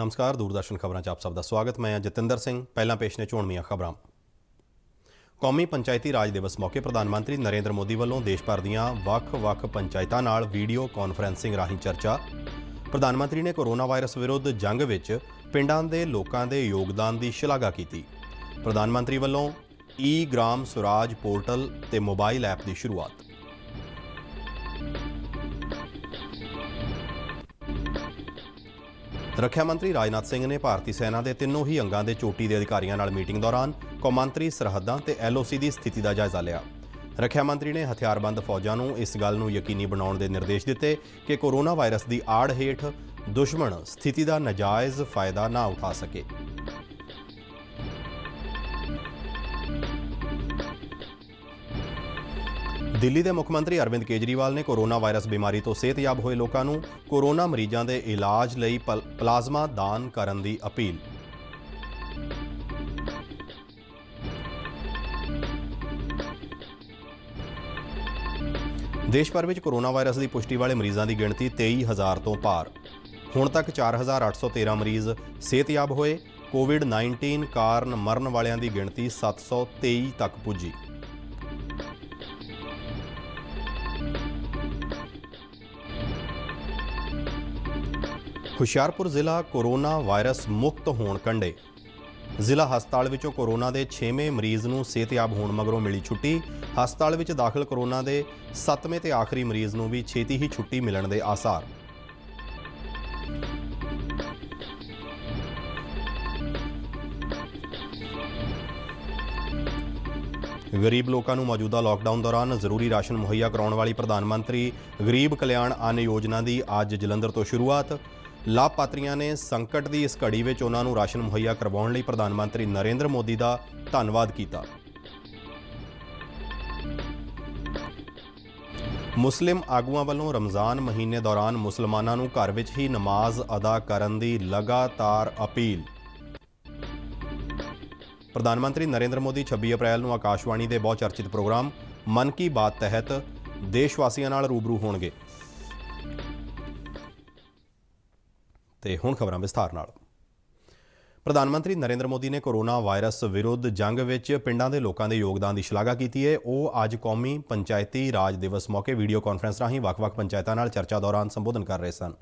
नमस्कार, दूरदर्शन खबरां 'ਚ ਆਪ ਸਭ ਦਾ ਸਵਾਗਤ। मैं जतिंदर सिंह। ਪਹਿਲਾਂ ਪੇਸ਼ ਨੇ ਚੋਣਵੀਆਂ ਖਬਰਾਂ। ਕੌਮੀ ਪੰਚਾਇਤੀ ਰਾਜ ਦਿਵਸ ਮੌਕੇ ਪ੍ਰਧਾਨ ਮੰਤਰੀ ਨਰਿੰਦਰ ਮੋਦੀ ਵੱਲੋਂ ਦੇਸ਼ ਭਰ ਦੀਆਂ ਵੱਖ-ਵੱਖ ਪੰਚਾਇਤਾਂ ਨਾਲ ਵੀਡੀਓ ਕਾਨਫਰੰਸਿੰਗ ਰਾਹੀਂ ਚਰਚਾ। ਪ੍ਰਧਾਨ ਮੰਤਰੀ ਨੇ ਕੋਰੋਨਾ ਵਾਇਰਸ ਵਿਰੁੱਧ ਜੰਗ ਵਿੱਚ ਪਿੰਡਾਂ ਦੇ ਲੋਕਾਂ ਦੇ ਯੋਗਦਾਨ ਦੀ ਸ਼ਲਾਘਾ ਕੀਤੀ। ਪ੍ਰਧਾਨ ਮੰਤਰੀ ਵੱਲੋਂ ਗ੍ਰਾਮ ਸਵਰਾਜ ਪੋਰਟਲ ਤੇ ਮੋਬਾਈਲ ਐਪ ਦੀ ਸ਼ੁਰੂਆਤ। ਰੱਖਿਆ ਮੰਤਰੀ ਰਾਜਨਾਥ ਸਿੰਘ ਨੇ ਭਾਰਤੀ ਸੈਨਾ ਦੇ ਤਿੰਨੋਂ ਹੀ ਅੰਗਾਂ ਦੇ ਚੋਟੀ ਦੇ ਅਧਿਕਾਰੀਆਂ ਨਾਲ ਮੀਟਿੰਗ ਦੌਰਾਨ ਕੌਮਾਂਤਰੀ ਸਰਹੱਦਾਂ ਤੇ LOC ਦੀ ਸਥਿਤੀ ਦਾ ਜਾਇਜ਼ਾ ਲਿਆ। ਰੱਖਿਆ ਮੰਤਰੀ ਨੇ ਹਥਿਆਰਬੰਦ ਫੌਜਾਂ ਨੂੰ ਇਸ ਗੱਲ ਨੂੰ ਯਕੀਨੀ ਬਣਾਉਣ ਦੇ ਨਿਰਦੇਸ਼ ਦਿੱਤੇ ਕਿ ਕੋਰੋਨਾ ਵਾਇਰਸ ਦੀ ਆੜ ਹੇਠ ਦੁਸ਼ਮਣ ਸਥਿਤੀ ਦਾ ਨਾਜਾਇਜ਼ ਫਾਇਦਾ ਨਾ ਉਠਾ ਸਕੇ। ਦਿੱਲੀ ਦੇ ਮੁੱਖ ਮੰਤਰੀ ਅਰਵਿੰਦ ਕੇਜਰੀਵਾਲ ਨੇ ਕੋਰੋਨਾ ਵਾਇਰਸ ਬਿਮਾਰੀ ਤੋਂ ਸਿਹਤਯਾਬ ਹੋਏ ਲੋਕਾਂ ਨੂੰ ਕੋਰੋਨਾ ਮਰੀਜ਼ਾਂ ਦੇ ਇਲਾਜ ਲਈ ਪਲਾਜ਼ਮਾ ਦਾਨ ਕਰਨ ਦੀ ਅਪੀਲ। ਦੇਸ਼ ਭਰ ਵਿੱਚ ਕੋਰੋਨਾ ਵਾਇਰਸ ਦੀ ਪੁਸ਼ਟੀ ਵਾਲੇ ਮਰੀਜ਼ਾਂ ਦੀ ਗਿਣਤੀ 23,000 ਤੋਂ ਪਾਰ। ਹੁਣ ਤੱਕ 4,813 ਮਰੀਜ਼ ਸਿਹਤਯਾਬ ਹੋਏ। ਕੋਵਿਡ-19 ਕਾਰਨ ਮਰਨ ਵਾਲਿਆਂ ਦੀ ਗਿਣਤੀ 723 ਤੱਕ ਪੁੱਜੀ। ਹੁਸ਼ਿਆਰਪੁਰ ਜ਼ਿਲ੍ਹਾ ਕੋਰੋਨਾ ਵਾਇਰਸ ਮੁਕਤ ਹੋਣ ਕੰਢੇ। ਜ਼ਿਲ੍ਹਾ ਹਸਪਤਾਲ ਵਿੱਚੋਂ ਕੋਰੋਨਾ ਦੇ 6ਵੇਂ ਮਰੀਜ਼ ਨੂੰ ਸਿਹਤਯਾਬ ਹੋਣ ਮਗਰੋਂ ਮਿਲੀ ਛੁੱਟੀ। ਹਸਪਤਾਲ ਵਿੱਚ ਦਾਖਲ ਕੋਰੋਨਾ ਦੇ 7ਵੇਂ ਤੇ ਆਖਰੀ ਮਰੀਜ਼ ਨੂੰ ਵੀ ਛੇਤੀ ਹੀ ਛੁੱਟੀ ਮਿਲਣ ਦੇ ਆਸਾਰ। ਗਰੀਬ ਲੋਕਾਂ ਨੂੰ ਮੌਜੂਦਾ ਲਾਕਡਾਊਨ ਦੌਰਾਨ ਜ਼ਰੂਰੀ ਰਾਸ਼ਨ ਮੁਹੱਈਆ ਕਰਾਉਣ ਵਾਲੀ ਪ੍ਰਧਾਨ ਮੰਤਰੀ ਗਰੀਬ ਕਲਿਆਣ ਅੰਨ ਯੋਜਨਾ ਦੀ ਅੱਜ ਜਲੰਧਰ ਤੋਂ ਸ਼ੁਰੂਆਤ। ਲਾਭਪਾਤਰੀਆਂ ਨੇ ਸੰਕਟ ਦੀ ਇਸ ਘੜੀ ਵਿੱਚ ਉਹਨਾਂ ਨੂੰ ਰਾਸ਼ਨ ਮੁਹੱਈਆ ਕਰਵਾਉਣ ਲਈ ਪ੍ਰਧਾਨ ਮੰਤਰੀ ਨਰਿੰਦਰ ਮੋਦੀ ਦਾ ਧੰਨਵਾਦ ਕੀਤਾ। ਮੁਸਲਿਮ ਆਗੂਆਂ ਵੱਲੋਂ ਰਮਜ਼ਾਨ ਮਹੀਨੇ ਦੌਰਾਨ ਮੁਸਲਮਾਨਾਂ ਨੂੰ ਘਰ ਵਿੱਚ ਹੀ ਨਮਾਜ਼ ਅਦਾ ਕਰਨ ਦੀ ਲਗਾਤਾਰ ਅਪੀਲ। ਪ੍ਰਧਾਨ ਮੰਤਰੀ ਨਰਿੰਦਰ ਮੋਦੀ 26 ਅਪ੍ਰੈਲ ਨੂੰ ਆਕਾਸ਼ਵਾਣੀ ਦੇ ਬਹੁਤ ਚਰਚਿਤ ਪ੍ਰੋਗਰਾਮ ਮਨ ਕੀ ਬਾਤ ਤਹਿਤ ਦੇਸ਼ ਵਾਸੀਆਂ ਨਾਲ ਰੂਬਰੂ ਹੋਣਗੇ। ਤੇ ਹੁਣ ਖਬਰਾਂ ਵਿਸਥਾਰ ਨਾਲ। ਪ੍ਰਧਾਨ ਮੰਤਰੀ ਨਰਿੰਦਰ ਮੋਦੀ ਨੇ ਕੋਰੋਨਾ ਵਾਇਰਸ ਵਿਰੁੱਧ ਜੰਗ ਵਿੱਚ ਪਿੰਡਾਂ ਦੇ ਲੋਕਾਂ ਦੇ ਯੋਗਦਾਨ ਦੀ ਸ਼ਲਾਘਾ ਕੀਤੀ ਹੈ। ਉਹ ਅੱਜ ਕੌਮੀ ਪੰਚਾਇਤੀ ਰਾਜ ਦਿਵਸ ਮੌਕੇ ਵੀਡੀਓ ਕਾਨਫਰੰਸ ਰਾਹੀਂ ਵੱਖ-ਵੱਖ ਪੰਚਾਇਤਾਂ ਨਾਲ ਚਰਚਾ ਦੌਰਾਨ ਸੰਬੋਧਨ ਕਰ ਰਹੇ ਸਨ।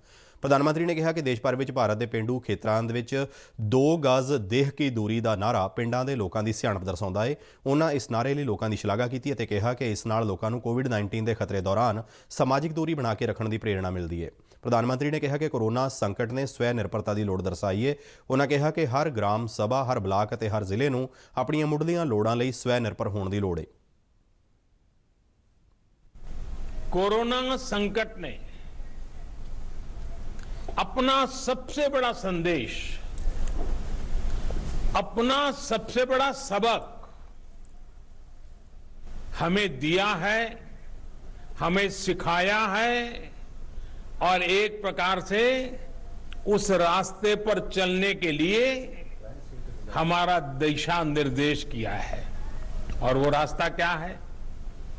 ਪ੍ਰਧਾਨ ਮੰਤਰੀ ਨੇ ਕਿਹਾ ਕਿ ਦੇਸ਼ ਭਰ ਵਿੱਚ ਭਾਰਤ ਦੇ ਪੇਂਡੂ ਖੇਤਰਾਂ ਦੇ ਵਿੱਚ 2 ਗਜ਼ ਦੇਹ ਕੀ ਦੂਰੀ ਦਾ ਨਾਅਰਾ ਪਿੰਡਾਂ ਦੇ ਲੋਕਾਂ ਦੀ ਸਿਆਣਪ ਦਰਸਾਉਂਦਾ ਹੈ। ਉਹਨਾਂ ਇਸ ਨਾਅਰੇ ਲਈ ਲੋਕਾਂ ਦੀ ਸ਼ਲਾਘਾ ਕੀਤੀ ਅਤੇ ਕਿਹਾ ਕਿ ਇਸ ਨਾਲ ਲੋਕਾਂ ਨੂੰ ਕੋਵਿਡ-19 ਦੇ ਖਤਰੇ ਦੌਰਾਨ ਸਮਾਜਿਕ ਦੂਰੀ ਬਣਾ ਕੇ ਰੱਖਣ ਦੀ ਪ੍ਰੇਰਣਾ ਮਿਲਦੀ ਹੈ। ਪ੍ਰਧਾਨ ਮੰਤਰੀ ਨੇ ਕਿਹਾ ਕਿ ਕੋਰੋਨਾ ਸੰਕਟ ਨੇ ਸਵੈ ਨਿਰਭਰਤਾ ਦੀ ਲੋੜ ਦਰਸਾਈ ਹੈ। ਉਹਨਾਂ ਕਿਹਾ ਕਿ ਹਰ ਗ੍ਰਾਮ ਸਭਾ, ਹਰ ਬਲਾਕ ਅਤੇ ਹਰ ਜ਼ਿਲ੍ਹੇ ਨੂੰ ਆਪਣੀਆਂ ਮੁੱਢਲੀਆਂ ਲੋੜਾਂ ਲਈ ਸਵੈ ਨਿਰਭਰ ਹੋਣ ਦੀ ਲੋੜ ਹੈ। कोरोना संकट ने अपना सबसे बड़ा संदेश, अपना सबसे बड़ा सबक हमें दिया है, हमें सिखाया है और एक प्रकार से उस रास्ते पर चलने के लिए हमारा दिशा निर्देश किया है। और वो रास्ता क्या है,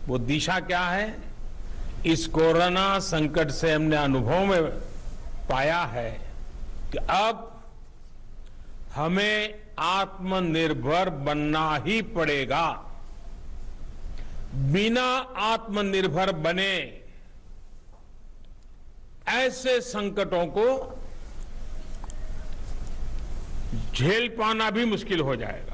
वो दिशा क्या है? इस कोरोना संकट से हमने अनुभव में पाया है कि अब हमें आत्मनिर्भर बनना ही पड़ेगा। बिना आत्मनिर्भर बने ऐसे संकटों को झेल पाना भी मुश्किल हो जाएगा।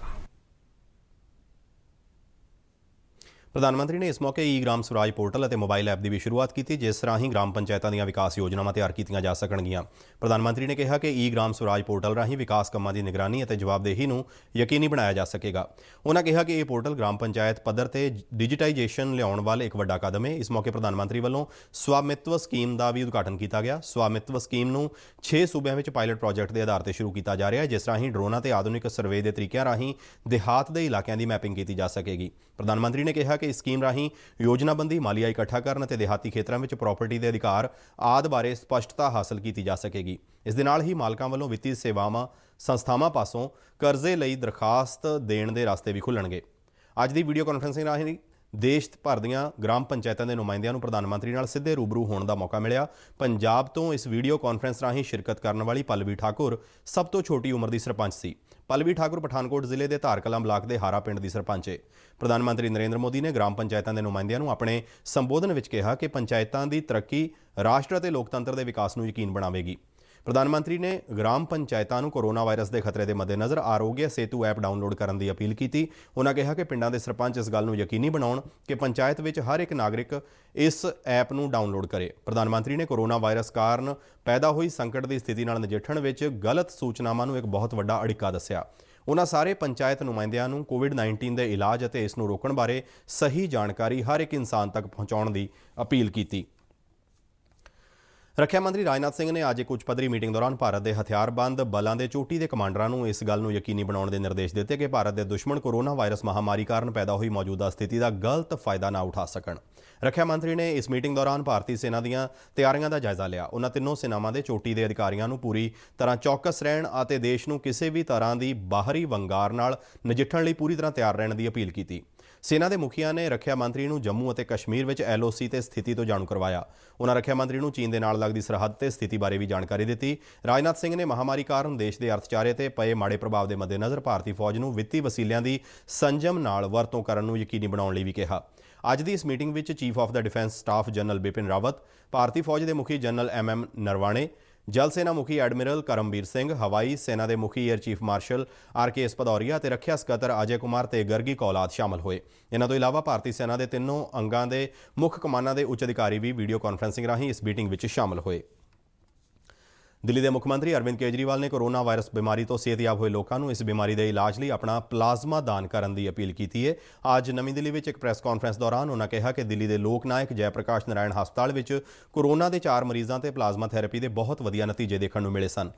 ਪ੍ਰਧਾਨ ਮੰਤਰੀ ਨੇ ਇਸ ਮੌਕੇ ਗ੍ਰਾਮ ਸਵਰਾਜ ਪੋਰਟਲ ਅਤੇ ਮੋਬਾਈਲ ਐਪ ਦੀ ਵੀ ਸ਼ੁਰੂਆਤ ਕੀਤੀ, ਜਿਸ ਰਾਹੀਂ ਗ੍ਰਾਮ ਪੰਚਾਇਤਾਂ ਦੀਆਂ ਵਿਕਾਸ ਯੋਜਨਾਵਾਂ ਤਿਆਰ ਕੀਤੀਆਂ ਜਾ ਸਕਣਗੀਆਂ। ਪ੍ਰਧਾਨ ਮੰਤਰੀ ਨੇ ਕਿਹਾ ਕਿ ਗ੍ਰਾਮ ਸਵਰਾਜ ਪੋਰਟਲ ਰਾਹੀਂ ਵਿਕਾਸ ਕੰਮਾਂ ਦੀ ਨਿਗਰਾਨੀ ਅਤੇ ਜਵਾਬਦੇਹੀ ਨੂੰ ਯਕੀਨੀ ਬਣਾਇਆ ਜਾ ਸਕੇਗਾ। ਉਹਨਾਂ ਕਿਹਾ ਕਿ ਇਹ ਪੋਰਟਲ ਗ੍ਰਾਮ ਪੰਚਾਇਤ ਪੱਧਰ ਤੇ ਡਿਜੀਟਾਈਜੇਸ਼ਨ ਲਿਆਉਣ ਵੱਲ ਇੱਕ ਵੱਡਾ ਕਦਮ ਹੈ। ਇਸ ਮੌਕੇ ਪ੍ਰਧਾਨ ਮੰਤਰੀ ਵੱਲੋਂ ਸਵਾਮਿਤਵ ਸਕੀਮ ਦਾ ਵੀ ਉਦਘਾਟਨ ਕੀਤਾ ਗਿਆ। ਸਵਾਮਿਤਵ ਸਕੀਮ ਨੂੰ 6 ਸੂਬਿਆਂ ਵਿੱਚ ਪਾਇਲਟ ਪ੍ਰੋਜੈਕਟ ਦੇ ਆਧਾਰ ਤੇ ਸ਼ੁਰੂ ਕੀਤਾ ਜਾ ਰਿਹਾ ਹੈ, ਜਿਸ ਰਾਹੀਂ ਡਰੋਨਾਂ ਤੇ ਆਧੁਨਿਕ ਸਰਵੇ ਦੇ ਤਰੀਕਿਆਂ ਰਾਹੀਂ ਦਿਹਾਤ ਦੇ ਇਲਾਕਿਆਂ ਦੀ ਮੈਪਿੰਗ ਕੀਤੀ ਜਾ ਸਕੇਗੀ। ਪ੍ਰਧਾਨ ਮੰਤਰੀ ਨੇ ਕਿਹਾ ਕਿ ਇਸ ਸਕੀਮ ਰਾਹੀਂ ਯੋਜਨਾਬੰਦੀ, ਮਾਲੀਆ ਇਕੱਠਾ ਕਰਨ ਅਤੇ ਦਿਹਾਤੀ ਖੇਤਰਾਂ ਵਿੱਚ ਪ੍ਰਾਪਰਟੀ ਦੇ ਅਧਿਕਾਰ ਆਦਿ ਬਾਰੇ ਸਪਸ਼ਟਤਾ ਹਾਸਲ ਕੀਤੀ ਜਾ ਸਕੇਗੀ। ਇਸ ਦੇ ਨਾਲ ਹੀ ਮਾਲਕਾਂ ਵੱਲੋਂ ਵਿੱਤੀ ਸੇਵਾਵਾਂ ਸੰਸਥਾਵਾਂ ਪਾਸੋਂ ਕਰਜ਼ੇ ਲਈ ਦਰਖਾਸਤ ਦੇਣ ਦੇ ਰਸਤੇ ਵੀ ਖੁੱਲ੍ਹਣਗੇ। ਅੱਜ ਦੀ ਵੀਡੀਓ ਕਾਨਫਰੰਸਿੰਗ ਰਾਹੀਂ ਦੇਸ਼ ਭਰ ਦੀਆਂ ਗ੍ਰਾਮ ਪੰਚਾਇਤਾਂ ਦੇ ਨੁਮਾਇੰਦਿਆਂ ਨੂੰ ਪ੍ਰਧਾਨ ਮੰਤਰੀ ਨਾਲ ਸਿੱਧੇ ਰੂਬਰੂ ਹੋਣ ਦਾ ਮੌਕਾ ਮਿਲਿਆ। ਪੰਜਾਬ ਤੋਂ ਇਸ ਵੀਡੀਓ ਕਾਨਫਰੰਸ ਰਾਹੀਂ ਸ਼ਿਰਕਤ ਕਰਨ ਵਾਲੀ ਪੱਲਵੀ ਠਾਕੁਰ ਸਭ ਤੋਂ ਛੋਟੀ ਉਮਰ ਦੀ ਸਰਪੰਚ ਸੀ। ਪੱਲਵੀ ਠਾਕੁਰ ਪਠਾਨਕੋਟ ਜ਼ਿਲ੍ਹੇ ਦੇ ਧਾਰ ਕਲਾਂ ਬਲਾਕ ਦੇ ਹਾਰਾ ਪਿੰਡ ਦੀ ਸਰਪੰਚ ਹੈ। ਪ੍ਰਧਾਨ ਮੰਤਰੀ ਨਰਿੰਦਰ ਮੋਦੀ ਨੇ ਗ੍ਰਾਮ ਪੰਚਾਇਤਾਂ ਦੇ ਨੁਮਾਇੰਦਿਆਂ ਨੂੰ ਆਪਣੇ ਸੰਬੋਧਨ ਵਿੱਚ ਕਿਹਾ ਕਿ ਪੰਚਾਇਤਾਂ ਦੀ ਤਰੱਕੀ ਰਾਸ਼ਟਰ ਅਤੇ ਲੋਕਤੰਤਰ ਦੇ ਵਿਕਾਸ ਨੂੰ ਯਕੀਨ ਬਣਾਵੇਗੀ। ਪ੍ਰਧਾਨ ਮੰਤਰੀ ਨੇ ਗ੍ਰਾਮ ਪੰਚਾਇਤਾਂ ਨੂੰ ਕੋਰੋਨਾ ਵਾਇਰਸ ਦੇ ਖਤਰੇ ਦੇ ਮੱਦੇਨਜ਼ਰ ਆਰੋਗਿਆ ਸੇਤੂ ਐਪ ਡਾਊਨਲੋਡ ਕਰਨ ਦੀ ਅਪੀਲ ਕੀਤੀ। ਉਹਨਾਂ ਕਿਹਾ ਕਿ ਪਿੰਡਾਂ ਦੇ ਸਰਪੰਚ ਇਸ ਗੱਲ ਨੂੰ ਯਕੀਨੀ ਬਣਾਉਣ ਕਿ ਪੰਚਾਇਤ ਵਿੱਚ ਹਰ ਇੱਕ ਨਾਗਰਿਕ ਇਸ ਐਪ ਨੂੰ ਡਾਊਨਲੋਡ ਕਰੇ। ਪ੍ਰਧਾਨ ਮੰਤਰੀ ਨੇ ਕੋਰੋਨਾ ਵਾਇਰਸ ਕਾਰਨ ਪੈਦਾ ਹੋਈ ਸੰਕਟ ਦੀ ਸਥਿਤੀ ਨਾਲ ਨਜਿੱਠਣ ਵਿੱਚ ਗਲਤ ਸੂਚਨਾਵਾਂ ਨੂੰ ਇੱਕ ਬਹੁਤ ਵੱਡਾ ਅੜਿੱਕਾ ਦੱਸਿਆ। ਉਹਨਾਂ ਸਾਰੇ ਪੰਚਾਇਤ ਨੁਮਾਇੰਦਿਆਂ ਨੂੰ ਕੋਵਿਡ-19 ਦੇ ਇਲਾਜ ਅਤੇ ਇਸ ਨੂੰ ਰੋਕਣ ਬਾਰੇ ਸਹੀ ਜਾਣਕਾਰੀ ਹਰ ਇੱਕ ਇਨਸਾਨ ਤੱਕ ਪਹੁੰਚਾਉਣ ਦੀ ਅਪੀਲ ਕੀਤੀ। ਰੱਖਿਆ ਮੰਤਰੀ ਰਾਜਨਾਥ ਸਿੰਘ ਨੇ ਅੱਜ ਇੱਕ ਉੱਚ ਪੱਧਰੀ ਮੀਟਿੰਗ ਦੌਰਾਨ ਭਾਰਤ ਦੇ ਹਥਿਆਰਬੰਦ ਬਲਾਂ ਦੇ ਚੋਟੀ ਦੇ ਕਮਾਂਡਰਾਂ ਨੂੰ ਇਸ ਗੱਲ ਨੂੰ ਯਕੀਨੀ ਬਣਾਉਣ ਦੇ ਨਿਰਦੇਸ਼ ਦਿੱਤੇ ਕਿ ਭਾਰਤ ਦੇ ਦੁਸ਼ਮਣ ਕੋਰੋਨਾ ਵਾਇਰਸ ਮਹਾਮਾਰੀ ਕਾਰਨ ਪੈਦਾ ਹੋਈ ਮੌਜੂਦਾ ਸਥਿਤੀ ਦਾ ਗਲਤ ਫਾਇਦਾ ਨਾ ਉਠਾ ਸਕਣ। ਰੱਖਿਆ ਮੰਤਰੀ ਨੇ ਇਸ ਮੀਟਿੰਗ ਦੌਰਾਨ ਭਾਰਤੀ ਸੈਨਾ ਦੀਆਂ ਤਿਆਰੀਆਂ ਦਾ ਜਾਇਜ਼ਾ ਲਿਆ। ਉਹਨਾਂ ਤਿੰਨੋਂ ਸੈਨਾਵਾਂ ਦੇ ਚੋਟੀ ਦੇ ਅਧਿਕਾਰੀਆਂ ਨੂੰ ਪੂਰੀ ਤਰ੍ਹਾਂ ਚੌਕਸ ਰਹਿਣ ਅਤੇ ਦੇਸ਼ ਨੂੰ ਕਿਸੇ ਵੀ ਤਰ੍ਹਾਂ ਦੀ ਬਾਹਰੀ ਵੰਗਾਰ ਨਾਲ ਨਜਿੱਠਣ ਲਈ ਪੂਰੀ ਤਰ੍ਹਾਂ ਤਿਆਰ ਰਹਿਣ ਦੀ ਅਪੀਲ ਕੀਤੀ। ਸੈਨਾ ਦੇ ਮੁਖੀਆਂ ਨੇ ਰੱਖਿਆ ਮੰਤਰੀ ਨੂੰ ਜੰਮੂ ਅਤੇ ਕਸ਼ਮੀਰ ਵਿੱਚ LOC ਤੇ ਸਥਿਤੀ ਤੋਂ ਜਾਣੂ ਕਰਵਾਇਆ। ਉਹਨਾਂ ਰੱਖਿਆ ਮੰਤਰੀ ਨੂੰ ਚੀਨ ਦੇ ਨਾਲ ਲੱਗਦੀ ਸਰਹੱਦ ਤੇ ਸਥਿਤੀ ਬਾਰੇ ਵੀ ਜਾਣਕਾਰੀ ਦਿੱਤੀ। ਰਾਜਨਾਥ ਸਿੰਘ ਨੇ ਮਹਾਮਾਰੀ ਕਾਰਨ ਦੇਸ਼ ਦੇ ਅਰਥਚਾਰੇ ਤੇ ਪਏ ਮਾੜੇ ਪ੍ਰਭਾਵ ਦੇ ਮੱਦੇਨਜ਼ਰ ਭਾਰਤੀ ਫੌਜ ਨੂੰ ਵਿੱਤੀ ਵਸੀਲਿਆਂ ਦੀ ਸੰਜਮ ਨਾਲ ਵਰਤੋਂ ਕਰਨ ਨੂੰ ਯਕੀਨੀ ਬਣਾਉਣ ਲਈ ਵੀ ਕਿਹਾ। ਅੱਜ ਦੀ ਇਸ ਮੀਟਿੰਗ ਵਿੱਚ ਚੀਫ ਆਫ ਦਾ defence staff general Bipin Rawat, ਭਾਰਤੀ ਫੌਜ ਦੇ ਮੁਖੀ ਜਨਰਲ MM ਨਰਵਾਣੇ, ਜਲ ਸੈਨਾ ਮੁਖੀ ਐਡਮਿਰਲ ਕਰਮਬੀਰ ਸਿੰਘ, ਹਵਾਈ ਸੈਨਾ ਦੇ ਮੁਖੀ air chief marshal RKS Bhadauria ਅਤੇ ਰੱਖਿਆ ਸਕੱਤਰ ਅਜੇ ਕੁਮਾਰ ਤੇ ਗਰਗੀ ਕੌਲਾਦ ਸ਼ਾਮਲ ਹੋਏ। ਇਹਨਾਂ ਤੋਂ ਇਲਾਵਾ ਭਾਰਤੀ ਸੈਨਾ ਦੇ ਤਿੰਨੋਂ ਅੰਗਾਂ ਦੇ ਮੁੱਖ ਕਮਾਨਾਂ ਦੇ ਉੱਚ ਅਧਿਕਾਰੀ ਵੀ ਵੀਡੀਓ ਕਾਨਫਰੰਸਿੰਗ ਰਾਹੀਂ ਇਸ ਮੀਟਿੰਗ ਵਿੱਚ ਸ਼ਾਮਲ ਹੋਏ। ਦਿੱਲੀ ਦੇ ਮੁੱਖ ਮੰਤਰੀ ਅਰਵਿੰਦ ਕੇਜਰੀਵਾਲ ਨੇ ਕੋਰੋਨਾ ਵਾਇਰਸ ਬਿਮਾਰੀ ਤੋਂ ਸਿਹਤਯਾਬ ਹੋਏ ਲੋਕਾਂ ਨੂੰ ਇਸ ਬਿਮਾਰੀ ਦੇ ਇਲਾਜ ਲਈ ਆਪਣਾ ਪਲਾਜ਼ਮਾ ਦਾਨ ਕਰਨ ਦੀ ਅਪੀਲ ਕੀਤੀ ਹੈ। ਅੱਜ ਨਵੀਂ ਦਿੱਲੀ ਵਿੱਚ ਇੱਕ ਪ੍ਰੈਸ ਕਾਨਫਰੰਸ ਦੌਰਾਨ ਉਹਨਾਂ ਕਿਹਾ ਕਿ ਦਿੱਲੀ ਦੇ ਲੋਕ ਨਾਇਕ ਜੈ ਪ੍ਰਕਾਸ਼ ਨਾਰਾਇਣ ਹਸਪਤਾਲ ਵਿੱਚ ਕੋਰੋਨਾ ਦੇ 4 ਮਰੀਜ਼ਾਂ ਤੇ ਪਲਾਜ਼ਮਾ ਥੈਰੇਪੀ ਦੇ ਬਹੁਤ ਵਧੀਆ ਨਤੀਜੇ ਦੇਖਣ ਨੂੰ ਮਿਲੇ ਸਨ।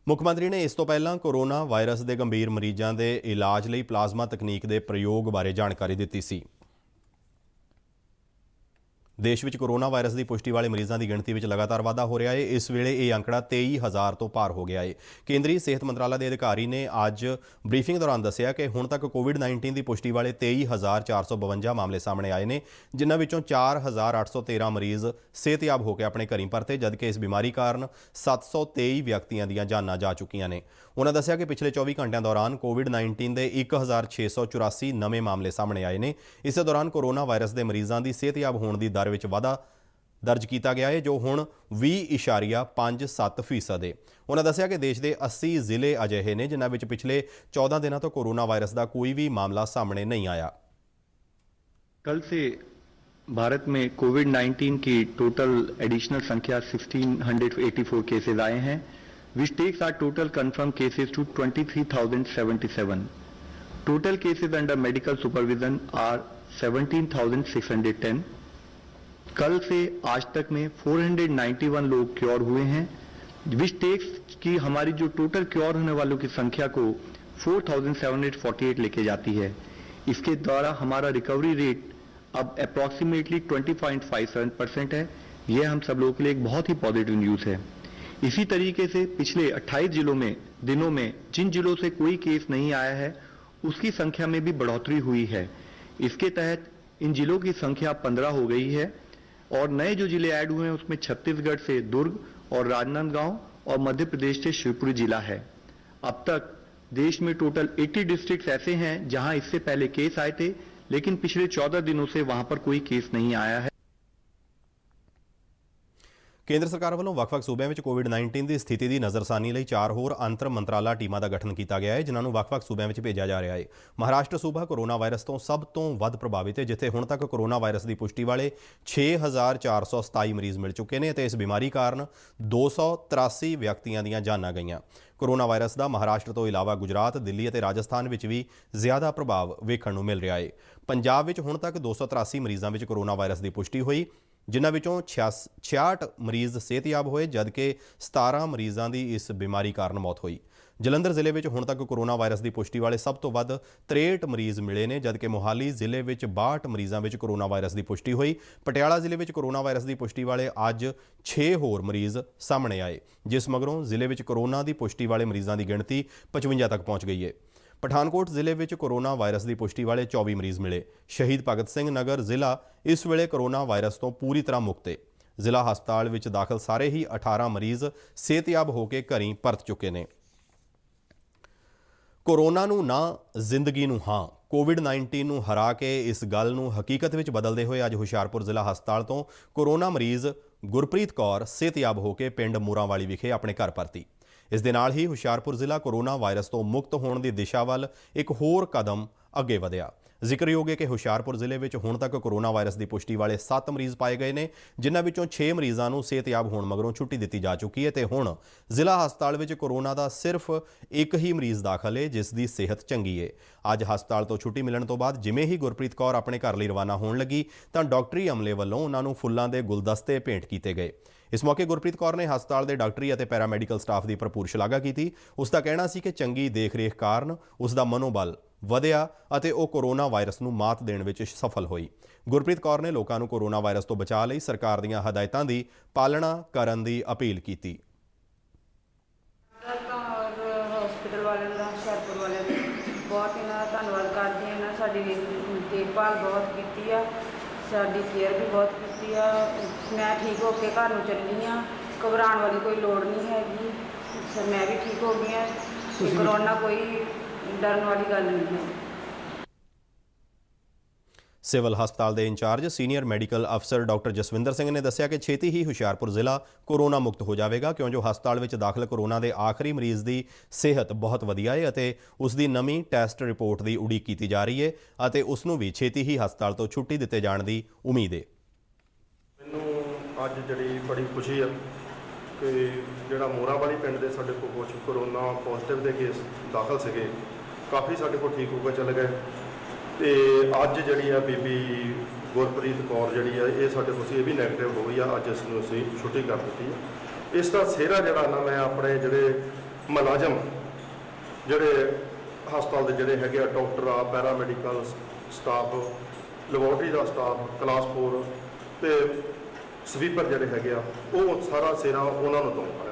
ਮੁੱਖ ਮੰਤਰੀ ਨੇ ਇਸ ਤੋਂ ਪਹਿਲਾਂ ਕੋਰੋਨਾ ਵਾਇਰਸ ਦੇ ਗੰਭੀਰ ਮਰੀਜ਼ਾਂ ਦੇ ਇਲਾਜ ਲਈ ਪਲਾਜ਼ਮਾ ਤਕਨੀਕ ਦੇ ਪ੍ਰਯੋਗ ਬਾਰੇ ਜਾਣਕਾਰੀ ਦਿੱਤੀ ਸੀ। ਦੇਸ਼ ਵਿੱਚ ਕੋਰੋਨਾ ਵਾਇਰਸ ਦੀ ਪੁਸ਼ਟੀ ਵਾਲੇ ਮਰੀਜ਼ਾਂ ਦੀ ਗਿਣਤੀ ਵਿੱਚ ਲਗਾਤਾਰ ਵਾਧਾ ਹੋ ਰਿਹਾ ਹੈ। ਇਸ ਵੇਲੇ ਇਹ ਅੰਕੜਾ 23,000 ਤੋਂ ਪਾਰ ਹੋ ਗਿਆ ਹੈ। ਕੇਂਦਰੀ ਸਿਹਤ ਮੰਤਰਾਲਾ ਦੇ ਅਧਿਕਾਰੀ ਨੇ ਅੱਜ ਬਰੀਫਿੰਗ ਦੌਰਾਨ ਦੱਸਿਆ ਕਿ ਹੁਣ ਤੱਕ ਕੋਵਿਡ-19 ਦੀ ਪੁਸ਼ਟੀ ਵਾਲੇ 23,452 ਮਾਮਲੇ ਸਾਹਮਣੇ ਆਏ ਨੇ, ਜਿਨ੍ਹਾਂ ਵਿੱਚੋਂ 4,813 ਮਰੀਜ਼ ਸਿਹਤਯਾਬ ਹੋ ਕੇ ਆਪਣੇ ਘਰੀਂ ਪਰਤੇ, ਜਦਕਿ ਇਸ ਬਿਮਾਰੀ ਕਾਰਨ 723 ਵਿਅਕਤੀਆਂ ਦੀਆਂ ਜਾਨਾਂ ਜਾ ਚੁੱਕੀਆਂ ਨੇ। ਉਹਨਾਂ ਦੱਸਿਆ ਕਿ ਪਿਛਲੇ 24 ਘੰਟਿਆਂ ਦੌਰਾਨ ਕੋਵਿਡ-19 ਦੇ 1,684 ਨਵੇਂ ਮਾਮਲੇ ਸਾਹਮਣੇ ਆਏ ਨੇ। ਇਸੇ ਦੌਰਾਨ ਕੋਰੋਨਾ ਵਾਇਰਸ ਦੇ ਮਰੀਜ਼ਾਂ ਦੀ ਸਿਹਤਯਾਬ ਹੋਣ ਦੀ ਦਰ ਵਿੱਚ ਵਾਧਾ ਦਰਜ ਕੀਤਾ ਗਿਆ ਹੈ, ਜੋ ਹੁਣ 20.57% ਹੈ। ਉਹਨਾਂ ਦੱਸਿਆ ਕਿ ਦੇਸ਼ ਦੇ 80 ਜ਼ਿਲ੍ਹੇ ਅਜਿਹੇ ਨੇ ਜਿਨ੍ਹਾਂ ਵਿੱਚ ਪਿਛਲੇ 14 ਦਿਨਾਂ ਤੋਂ ਕੋਰੋਨਾ ਵਾਇਰਸ ਦਾ ਕੋਈ ਵੀ ਮਾਮਲਾ ਸਾਹਮਣੇ नहीं आया। कल से भारत में कोविड-19 की टोटल एडिशनल संख्या 1684 केसेस आए हैं, which takes our total confirmed cases to 23,077. Total cases under medical supervision are 17,610. कल से आज तक में 491 लोग क्योर हुए हैं, विच टेक्स की हमारी जो टोटल क्योर होने वालों की संख्या को 4,748 लेके जाती है। इसके द्वारा हमारा रिकवरी रेट अब अप्रॉक्सीमेटली 20.57% है। यह हम सब लोगों के लिए एक बहुत ही पॉजिटिव न्यूज़ है। इसी तरीके से पिछले 28 जिलों में दिनों में जिन जिलों से कोई केस नहीं आया है उसकी संख्या में भी बढ़ोतरी हुई है। इसके तहत इन जिलों की संख्या 15 हो गई है और नए जो जिले ऐड हुए हैं उसमें छत्तीसगढ़ से दुर्ग और राजनांदगांव और मध्य प्रदेश से शिवपुरी जिला है। अब तक देश में टोटल 80 डिस्ट्रिक्ट्स ऐसे हैं जहां इससे पहले केस आए थे, लेकिन पिछले 14 दिनों से वहां पर कोई केस नहीं आया है। ਕੇਂਦਰ ਸਰਕਾਰ ਵੱਲੋਂ ਵੱਖ-ਵੱਖ ਸੂਬਿਆਂ ਵਿੱਚ ਕੋਵਿਡ-19 ਦੀ ਸਥਿਤੀ ਦੀ ਨਜ਼ਰਸਾਨੀ ਲਈ 4 ਹੋਰ ਅੰਤਰ ਮੰਤਰਾਲਾ ਟੀਮਾਂ ਦਾ ਗਠਨ ਕੀਤਾ ਗਿਆ ਹੈ, ਜਿਨ੍ਹਾਂ ਨੂੰ ਵੱਖ-ਵੱਖ ਸੂਬਿਆਂ ਵਿੱਚ ਭੇਜਿਆ ਜਾ ਰਿਹਾ ਹੈ। ਮਹਾਰਾਸ਼ਟਰ ਸੂਬਾ ਕੋਰੋਨਾ ਵਾਇਰਸ ਤੋਂ ਸਭ ਤੋਂ ਵੱਧ ਪ੍ਰਭਾਵਿਤ ਹੈ, ਜਿੱਥੇ ਹੁਣ ਤੱਕ ਕੋਰੋਨਾ ਵਾਇਰਸ ਦੀ ਪੁਸ਼ਟੀ ਵਾਲੇ 6,427 ਮਰੀਜ਼ ਮਿਲ ਚੁੱਕੇ ਨੇ ਅਤੇ ਇਸ ਬਿਮਾਰੀ ਕਾਰਨ 283 ਵਿਅਕਤੀਆਂ ਦੀਆਂ ਜਾਨਾਂ ਗਈਆਂ। ਕੋਰੋਨਾ ਵਾਇਰਸ ਦਾ ਮਹਾਰਾਸ਼ਟਰ ਤੋਂ ਇਲਾਵਾ ਗੁਜਰਾਤ, ਦਿੱਲੀ ਅਤੇ ਰਾਜਸਥਾਨ ਵਿੱਚ ਵੀ ਜ਼ਿਆਦਾ ਪ੍ਰਭਾਵ ਵੇਖਣ ਨੂੰ ਮਿਲ ਰਿਹਾ ਹੈ। ਪੰਜਾਬ ਵਿੱਚ ਹੁਣ ਤੱਕ 283 ਮਰੀਜ਼ਾਂ ਵਿੱਚ ਕੋਰੋਨਾ ਵਾਇਰਸ ਦੀ ਪੁਸ਼ਟੀ ਹੋਈ, ਜਿਨ੍ਹਾਂ ਵਿੱਚੋਂ 66 ਮਰੀਜ਼ ਸਿਹਤਯਾਬ ਹੋਏ, ਜਦਕਿ 17 ਮਰੀਜ਼ਾਂ ਦੀ ਇਸ ਬਿਮਾਰੀ ਕਾਰਨ ਮੌਤ ਹੋਈ। ਜਲੰਧਰ ਜ਼ਿਲ੍ਹੇ ਵਿੱਚ ਹੁਣ ਤੱਕ ਕੋਰੋਨਾ ਵਾਇਰਸ ਦੀ ਪੁਸ਼ਟੀ ਵਾਲੇ ਸਭ ਤੋਂ ਵੱਧ 63 ਮਰੀਜ਼ ਮਿਲੇ ਨੇ, ਜਦਕਿ ਮੋਹਾਲੀ ਜ਼ਿਲ੍ਹੇ ਵਿੱਚ 62 ਮਰੀਜ਼ਾਂ ਵਿੱਚ ਕੋਰੋਨਾ ਵਾਇਰਸ ਦੀ ਪੁਸ਼ਟੀ ਹੋਈ। ਪਟਿਆਲਾ ਜ਼ਿਲ੍ਹੇ ਵਿੱਚ ਕੋਰੋਨਾ ਵਾਇਰਸ ਦੀ ਪੁਸ਼ਟੀ ਵਾਲੇ ਅੱਜ 6 ਹੋਰ ਮਰੀਜ਼ ਸਾਹਮਣੇ ਆਏ, ਜਿਸ ਮਗਰੋਂ ਜ਼ਿਲ੍ਹੇ ਵਿੱਚ ਕੋਰੋਨਾ ਦੀ ਪੁਸ਼ਟੀ ਵਾਲੇ ਮਰੀਜ਼ਾਂ ਦੀ ਗਿਣਤੀ 55 ਤੱਕ ਪਹੁੰਚ ਗਈ ਹੈ। ਪਠਾਨਕੋਟ ਜ਼ਿਲ੍ਹੇ ਵਿੱਚ ਕੋਰੋਨਾ ਵਾਇਰਸ ਦੀ ਪੁਸ਼ਟੀ ਵਾਲੇ 24 ਮਰੀਜ਼ ਮਿਲੇ। ਸ਼ਹੀਦ ਭਗਤ ਸਿੰਘ ਨਗਰ ਜ਼ਿਲ੍ਹਾ ਇਸ ਵੇਲੇ ਕੋਰੋਨਾ ਵਾਇਰਸ ਤੋਂ ਪੂਰੀ ਤਰ੍ਹਾਂ ਮੁਕਤ ਹੈ। ਜ਼ਿਲ੍ਹਾ ਹਸਪਤਾਲ ਵਿੱਚ ਦਾਖਲ ਸਾਰੇ ਹੀ 18 ਮਰੀਜ਼ ਸਿਹਤਯਾਬ ਹੋ ਕੇ ਘਰੀਂ ਪਰਤ ਚੁੱਕੇ ਨੇ। ਕੋਰੋਨਾ ਨੂੰ ਨਾ, ਜ਼ਿੰਦਗੀ ਨੂੰ ਹਾਂ। ਕੋਵਿਡ-19 ਨੂੰ ਹਰਾ ਕੇ ਇਸ ਗੱਲ ਨੂੰ ਹਕੀਕਤ ਵਿੱਚ ਬਦਲਦੇ ਹੋਏ ਅੱਜ ਹੁਸ਼ਿਆਰਪੁਰ ਜ਼ਿਲ੍ਹਾ ਹਸਪਤਾਲ ਤੋਂ ਕੋਰੋਨਾ ਮਰੀਜ਼ ਗੁਰਪ੍ਰੀਤ ਕੌਰ ਸਿਹਤਯਾਬ ਹੋ ਕੇ ਪਿੰਡ ਮੂਰਾਂਵਾਲੀ ਵਿਖੇ ਆਪਣੇ ਘਰ ਪਰਤੀ। ਇਸ ਦੇ ਨਾਲ ਹੀ ਹੁਸ਼ਿਆਰਪੁਰ ਜ਼ਿਲ੍ਹਾ ਕੋਰੋਨਾ ਵਾਇਰਸ ਤੋਂ ਮੁਕਤ ਹੋਣ ਦੀ ਦਿਸ਼ਾ ਵੱਲ ਇੱਕ ਹੋਰ ਕਦਮ ਅੱਗੇ ਵਧਿਆ। ਜ਼ਿਕਰਯੋਗ ਹੈ ਕਿ ਹੁਸ਼ਿਆਰਪੁਰ ਜ਼ਿਲ੍ਹੇ ਵਿੱਚ ਹੁਣ ਤੱਕ ਕੋਰੋਨਾ ਵਾਇਰਸ ਦੀ ਪੁਸ਼ਟੀ ਵਾਲੇ 7 ਮਰੀਜ਼ ਪਾਏ ਗਏ ਨੇ, ਜਿਨ੍ਹਾਂ ਵਿੱਚੋਂ 6 ਮਰੀਜ਼ਾਂ ਨੂੰ ਸਿਹਤਯਾਬ ਹੋਣ ਮਗਰੋਂ ਛੁੱਟੀ ਦਿੱਤੀ ਜਾ ਚੁੱਕੀ ਹੈ ਤੇ ਹੁਣ ਜ਼ਿਲ੍ਹਾ ਹਸਪਤਾਲ ਵਿੱਚ ਕੋਰੋਨਾ ਦਾ ਸਿਰਫ ਇੱਕ ਹੀ ਮਰੀਜ਼ ਦਾਖਲ ਹੈ, ਜਿਸ ਦੀ ਸਿਹਤ ਚੰਗੀ ਹੈ। ਅੱਜ ਹਸਪਤਾਲ ਤੋਂ ਛੁੱਟੀ ਮਿਲਣ ਤੋਂ ਬਾਅਦ ਜਿਵੇਂ ਹੀ ਗੁਰਪ੍ਰੀਤ ਕੌਰ ਆਪਣੇ ਘਰ ਲਈ ਰਵਾਨਾ ਹੋਣ ਲੱਗੀ ਤਾਂ ਡਾਕਟਰੀ ਅਮਲੇ ਵੱਲੋਂ ਉਹਨਾਂ ਨੂੰ ਫੁੱਲਾਂ ਦੇ ਗੁਲਦਸਤੇ ਭੇਂਟ ਕੀਤੇ ਗਏ। ਇਸ ਮੌਕੇ ਗੁਰਪ੍ਰੀਤ ਕੌਰ ਨੇ ਹਸਪਤਾਲ ਦੇ ਡਾਕਟਰੀ ਅਤੇ ਪੈਰਾਮੈਡੀਕਲ ਸਟਾਫ ਦੀ ਭਰਪੂਰ ਸ਼ਲਾਘਾ ਕੀਤੀ। ਉਸ ਦਾ ਕਹਿਣਾ ਸੀ ਕਿ ਚੰਗੀ ਦੇਖ-ਰੇਖ ਕਾਰਨ ਉਸ ਦਾ ਮਨੋਬਲ ਵਧਿਆ ਅਤੇ ਉਹ ਕੋਰੋਨਾ ਵਾਇਰਸ ਨੂੰ ਮਾਤ ਦੇਣ ਵਿੱਚ ਸਫਲ ਹੋਈ। ਗੁਰਪ੍ਰੀਤ ਕੌਰ ਨੇ ਲੋਕਾਂ ਨੂੰ ਕੋਰੋਨਾ ਵਾਇਰਸ ਤੋਂ ਬਚਾਅ ਲਈ ਸਰਕਾਰ ਦੀਆਂ ਹਦਾਇਤਾਂ ਦੀ ਪਾਲਣਾ ਕਰਨ ਦੀ ਅਪੀਲ ਕੀਤੀ। ਹਸਪੀਟਲ ਵਾਲਿਆਂ ਦਾ, ਹੁਸ਼ਿਆਰਪੁਰ ਵਾਲਿਆਂ ਦਾ ਬਹੁਤ ਇਹਨਾਂ ਦਾ ਧੰਨਵਾਦ ਕਰਦੀ ਹਾਂ। ਇਹਨਾਂ ਸਾਡੀ ਦੇਖਭਾਲ ਬਹੁਤ ਕੀਤੀ ਆ, ਸਾਡੀ ਕੇਅਰ ਵੀ ਬਹੁਤ ਕੀਤੀ ਆ। ਮੈਂ ਠੀਕ ਹੋ ਕੇ ਘਰ ਨੂੰ ਚੱਲੀ ਹਾਂ, ਘਬਰਾਉਣ ਵਾਲੀ ਕੋਈ ਲੋੜ ਨਹੀਂ ਹੈਗੀ। ਮੈਂ ਵੀ ਠੀਕ ਹੋ ਗਈ ਹਾਂ, ਕਰੋਨਾ ਕੋਈ ਡਰਨ ਵਾਲੀ ਗੱਲ ਨਹੀਂ ਹੈ। ਸਿਵਲ ਹਸਪਤਾਲ ਦੇ ਇੰਚਾਰਜ ਸੀਨੀਅਰ ਮੈਡੀਕਲ ਅਫਸਰ ਡਾਕਟਰ ਜਸਵਿੰਦਰ ਸਿੰਘ ਨੇ ਦੱਸਿਆ ਕਿ ਛੇਤੀ ਹੀ ਹੁਸ਼ਿਆਰਪੁਰ ਜ਼ਿਲ੍ਹਾ ਕੋਰੋਨਾ ਮੁਕਤ ਹੋ ਜਾਵੇਗਾ, ਕਿਉਂ ਜੋ ਹਸਪਤਾਲ ਵਿੱਚ ਦਾਖਲ ਕੋਰੋਨਾ ਦੇ ਆਖਰੀ ਮਰੀਜ਼ ਦੀ ਸਿਹਤ ਬਹੁਤ ਵਧੀਆ ਹੈ ਅਤੇ ਉਸ ਦੀ ਨਵੀਂ ਟੈਸਟ ਰਿਪੋਰਟ ਦੀ ਉਡੀਕ ਕੀਤੀ ਜਾ ਰਹੀ ਹੈ ਅਤੇ ਉਸ ਨੂੰ ਵੀ ਛੇਤੀ ਹੀ ਹਸਪਤਾਲ ਤੋਂ ਛੁੱਟੀ ਦਿੱਤੇ ਜਾਣ ਦੀ ਉਮੀਦ ਹੈ। ਮੈਨੂੰ ਅੱਜ ਜਿਹੜੀ ਬੜੀ ਖੁਸ਼ੀ ਆ ਕਿ ਜਿਹੜਾ ਮੋਰਾਂਵਾਲੀ ਪਿੰਡ ਦੇ ਸਾਡੇ ਕੋਲ ਕੁਝ ਕੋਰੋਨਾ ਪੋਜ਼ਿਟਿਵ ਦੇ ਕੇਸ ਦਾਖਲ ਸੀਗੇ, ਕਾਫੀ ਸਾਡੇ ਕੋਲ ਠੀਕ ਹੋ ਕੇ ਚਲੇ ਗਏ ਤੇ ਅੱਜ ਜਿਹੜੀ ਆ ਬੀਬੀ ਗੁਰਪ੍ਰੀਤ ਕੌਰ ਜਿਹੜੀ ਆ ਇਹ ਸਾਡੇ ਕੋਲ ਸੀ, ਇਹ ਵੀ ਨੈਗੇਟਿਵ ਹੋ ਗਈ ਆ। ਅੱਜ ਇਸ ਨੂੰ ਅਸੀਂ ਛੁੱਟੀ ਕਰ ਦਿੱਤੀ। ਇਸ ਦਾ ਸਿਹਰਾ ਜਿਹੜਾ ਨਾ ਮੈਂ ਆਪਣੇ ਜਿਹੜੇ ਮੁਲਾਜ਼ਮ ਜਿਹੜੇ ਹਸਪਤਾਲ ਦੇ ਜਿਹੜੇ ਹੈਗੇ ਆ, ਡਾਕਟਰ ਆ, ਪੈਰਾਮੈਡੀਕਲ ਸਟਾਫ, ਲੈਬੋਰਟਰੀ ਦਾ ਸਟਾਫ, ਕਲਾਸ 4 ਤੇ ਸਵੀਪਰ ਜਿਹੜੇ ਹੈਗੇ ਆ, ਉਹ ਸਾਰਾ ਸਿਹਰਾ ਉਹਨਾਂ ਨੂੰ ਦਊਂਗਾ।